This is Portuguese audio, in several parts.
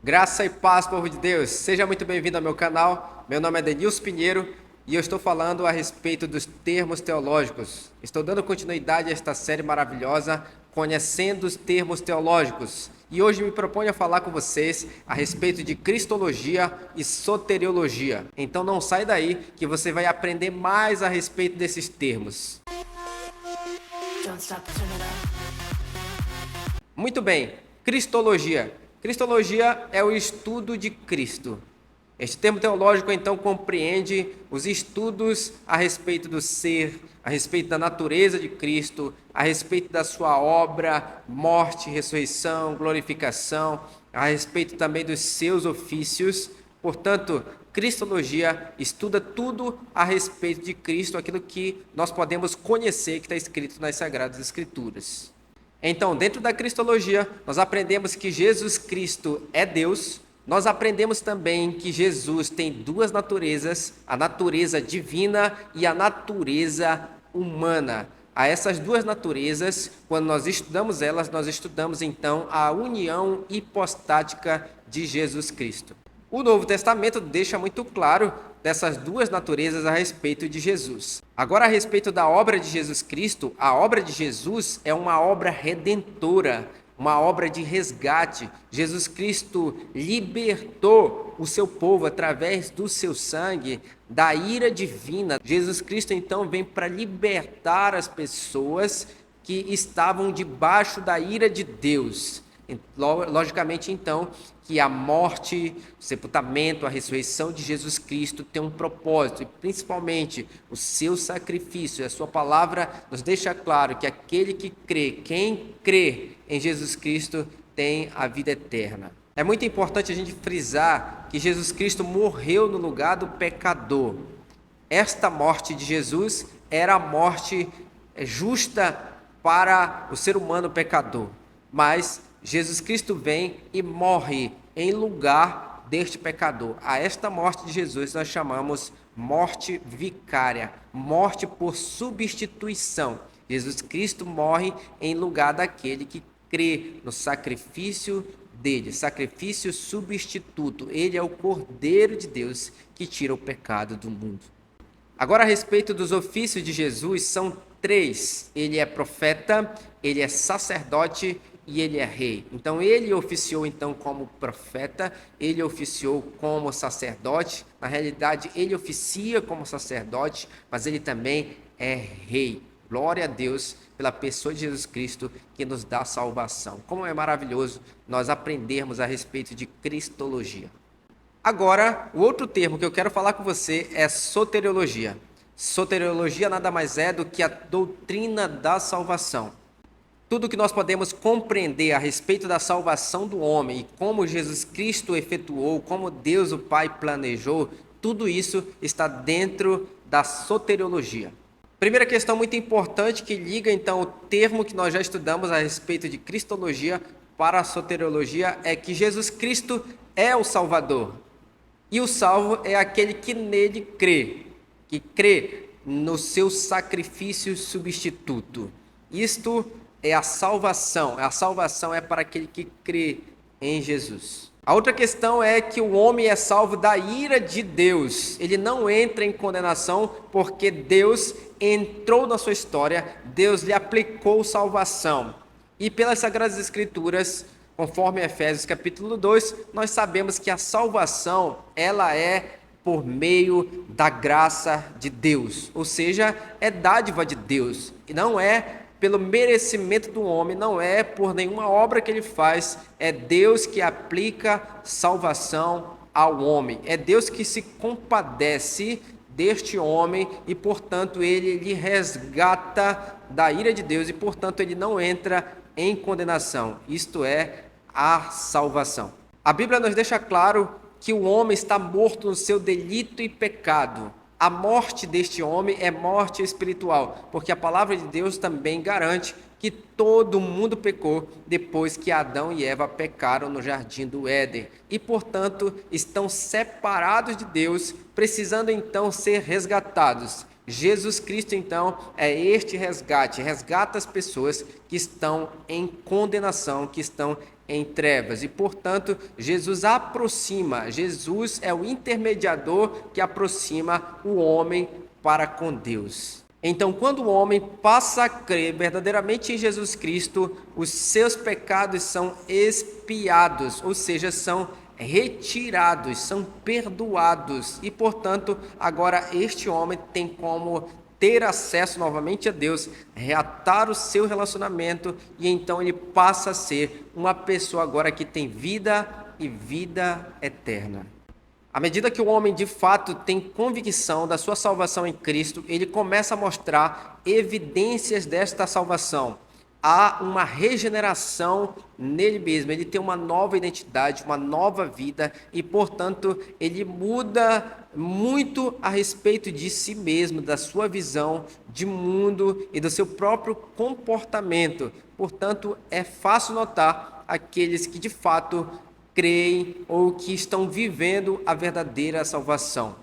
Graça e paz, povo de Deus. Seja muito bem-vindo ao meu canal. Meu nome é Denilson Pinheiro e eu estou falando a respeito dos termos teológicos. Estou dando continuidade a esta série maravilhosa, Conhecendo os Termos Teológicos. E hoje me proponho a falar com vocês a respeito de cristologia e soteriologia. Então não sai daí que você vai aprender mais a respeito desses termos. Don't stop, turn it up. Muito bem, Cristologia. Cristologia é o estudo de Cristo. Este termo teológico, então, compreende os estudos a respeito do ser, a respeito da natureza de Cristo, a respeito da sua obra, morte, ressurreição, glorificação, a respeito também dos seus ofícios. Portanto, Cristologia estuda tudo a respeito de Cristo, aquilo que nós podemos conhecer que está escrito nas Sagradas Escrituras. Então, dentro da Cristologia, nós aprendemos que Jesus Cristo é Deus. Nós aprendemos também que Jesus tem duas naturezas, a natureza divina e a natureza humana. A essas duas naturezas, quando nós estudamos elas, nós estudamos então a união hipostática de Jesus Cristo. O Novo Testamento deixa muito claro dessas duas naturezas a respeito de Jesus. Agora, a respeito da obra de Jesus Cristo, a obra de Jesus é uma obra redentora, uma obra de resgate. Jesus Cristo libertou o seu povo através do seu sangue da ira divina. Jesus Cristo, então, vem para libertar as pessoas que estavam debaixo da ira de Deus. Logicamente, então, que a morte, o sepultamento, a ressurreição de Jesus Cristo tem um propósito, e principalmente o seu sacrifício. A sua palavra nos deixa claro que aquele que crê, quem crê em Jesus Cristo, tem a vida eterna. É muito importante a gente frisar que Jesus Cristo morreu no lugar do pecador. Esta morte de Jesus era a morte justa para o ser humano pecador, mas Jesus Cristo vem e morre em lugar deste pecador. A esta morte de Jesus nós chamamos morte vicária, morte por substituição. Jesus Cristo morre em lugar daquele que crê no sacrifício dele, sacrifício substituto. Ele é o Cordeiro de Deus que tira o pecado do mundo. Agora, a respeito dos ofícios de Jesus, são três. Ele é profeta, ele é sacerdote e ele é rei. Então, ele oficiou então como profeta, ele oficiou como sacerdote. Na realidade, ele oficia como sacerdote, mas ele também é rei. Glória a Deus pela pessoa de Jesus Cristo que nos dá salvação. Como é maravilhoso nós aprendermos a respeito de cristologia. Agora, o outro termo que eu quero falar com você é soteriologia. Soteriologia nada mais é do que a doutrina da salvação. Tudo que nós podemos compreender a respeito da salvação do homem e como Jesus Cristo efetuou, como Deus o Pai planejou, tudo isso está dentro da soteriologia. Primeira questão muito importante que liga então o termo que nós já estudamos a respeito de cristologia para a soteriologia é que Jesus Cristo é o Salvador. E o salvo é aquele que nele crê, que crê no seu sacrifício substituto. Isto é a salvação. A salvação é para aquele que crê em Jesus. A outra questão é que o homem é salvo da ira de Deus. Ele não entra em condenação porque Deus entrou na sua história, Deus lhe aplicou salvação. E pelas Sagradas Escrituras, conforme Efésios capítulo 2, nós sabemos que a salvação, ela é por meio da graça de Deus. Ou seja, é dádiva de Deus. E não é pelo merecimento do homem, não é por nenhuma obra que ele faz. É Deus que aplica salvação ao homem. É Deus que se compadece deste homem e, portanto, ele lhe resgata da ira de Deus e, portanto, ele não entra em condenação. Isto é a salvação. A Bíblia nos deixa claro que o homem está morto no seu delito e pecado. A morte deste homem é morte espiritual, porque a palavra de Deus também garante que todo mundo pecou depois que Adão e Eva pecaram no jardim do Éden e, portanto, estão separados de Deus, precisando então ser resgatados. Jesus Cristo, então, é este resgate, resgata as pessoas que estão em condenação, que estão em trevas. E, portanto, Jesus aproxima, Jesus é o intermediador que aproxima o homem para com Deus. Então, quando o homem passa a crer verdadeiramente em Jesus Cristo, os seus pecados são expiados, ou seja, são retirados, são perdoados. E, portanto, agora este homem tem como ter acesso novamente a Deus, reatar o seu relacionamento, e então ele passa a ser uma pessoa agora que tem vida e vida eterna. À medida que o homem de fato tem convicção da sua salvação em Cristo, ele começa a mostrar evidências desta salvação. Há uma regeneração nele mesmo, ele tem uma nova identidade, uma nova vida e, portanto, ele muda muito a respeito de si mesmo, da sua visão de mundo e do seu próprio comportamento. Portanto, é fácil notar aqueles que de fato creem ou que estão vivendo a verdadeira salvação.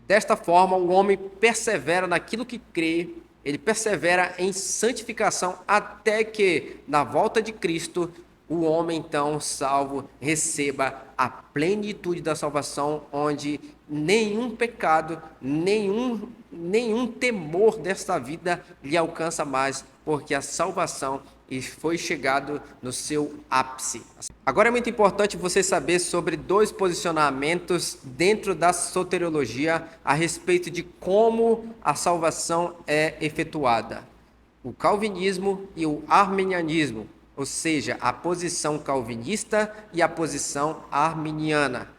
Desta forma, o homem persevera naquilo que crê, ele persevera em santificação até que, na volta de Cristo, o homem, então, salvo, receba a plenitude da salvação, onde nenhum pecado, nenhum temor desta vida lhe alcança mais, porque a salvação foi chegado no seu ápice. Agora é muito importante você saber sobre dois posicionamentos dentro da soteriologia a respeito de como a salvação é efetuada. O calvinismo e o arminianismo, ou seja, a posição calvinista e a posição arminiana.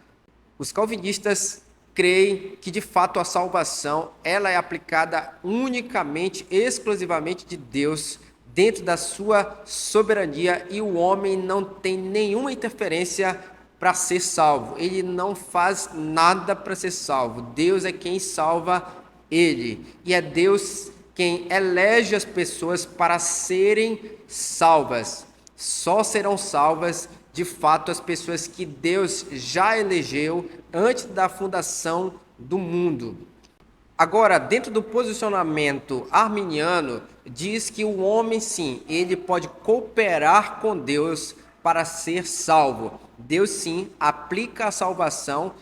Os calvinistas creem que de fato a salvação ela é aplicada unicamente, exclusivamente de Deus, dentro da sua soberania, e o homem não tem nenhuma interferência para ser salvo. Ele não faz nada para ser salvo. Deus é quem salva ele. E é Deus quem elege as pessoas para serem salvas. Só serão salvas, de fato, as pessoas que Deus já elegeu antes da fundação do mundo. Agora, dentro do posicionamento arminiano, diz que o homem, sim, ele pode cooperar com Deus para ser salvo. Deus, sim, aplica a salvação,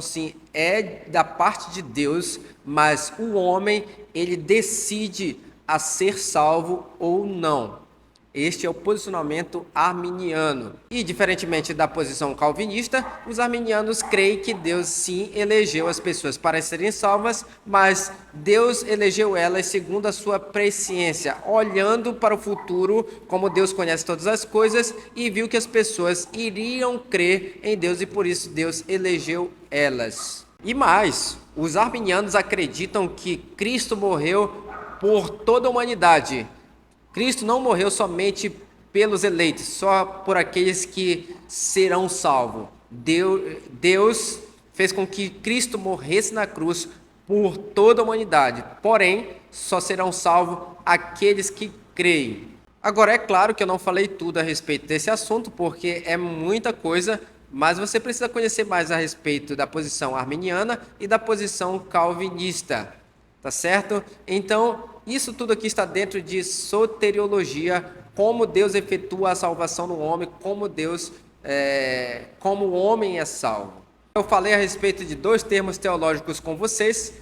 sim, é da parte de Deus, mas o homem, ele decide a ser salvo ou não. Este é o posicionamento arminiano. E, diferentemente da posição calvinista, os arminianos creem que Deus sim elegeu as pessoas para serem salvas, mas Deus elegeu elas segundo a sua presciência, olhando para o futuro, como Deus conhece todas as coisas, e viu que as pessoas iriam crer em Deus e por isso Deus elegeu elas. E mais, os arminianos acreditam que Cristo morreu por toda a humanidade. Cristo não morreu somente pelos eleitos, só por aqueles que serão salvos. Deus fez com que Cristo morresse na cruz por toda a humanidade, porém, só serão salvos aqueles que creem. Agora, é claro que eu não falei tudo a respeito desse assunto, porque é muita coisa, mas você precisa conhecer mais a respeito da posição arminiana e da posição calvinista, tá certo? Então, isso tudo aqui está dentro de soteriologia, como Deus efetua a salvação no homem, como o homem é salvo. Eu falei a respeito de dois termos teológicos com vocês,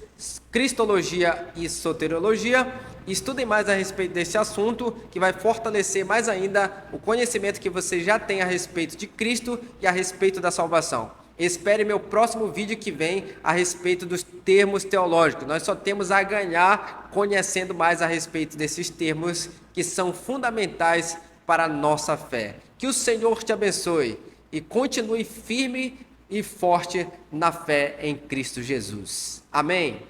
cristologia e soteriologia. Estudem mais a respeito desse assunto, que vai fortalecer mais ainda o conhecimento que você já tem a respeito de Cristo e a respeito da salvação. Espere meu próximo vídeo que vem a respeito dos termos teológicos. Nós só temos a ganhar conhecendo mais a respeito desses termos que são fundamentais para a nossa fé. Que o Senhor te abençoe e continue firme e forte na fé em Cristo Jesus. Amém.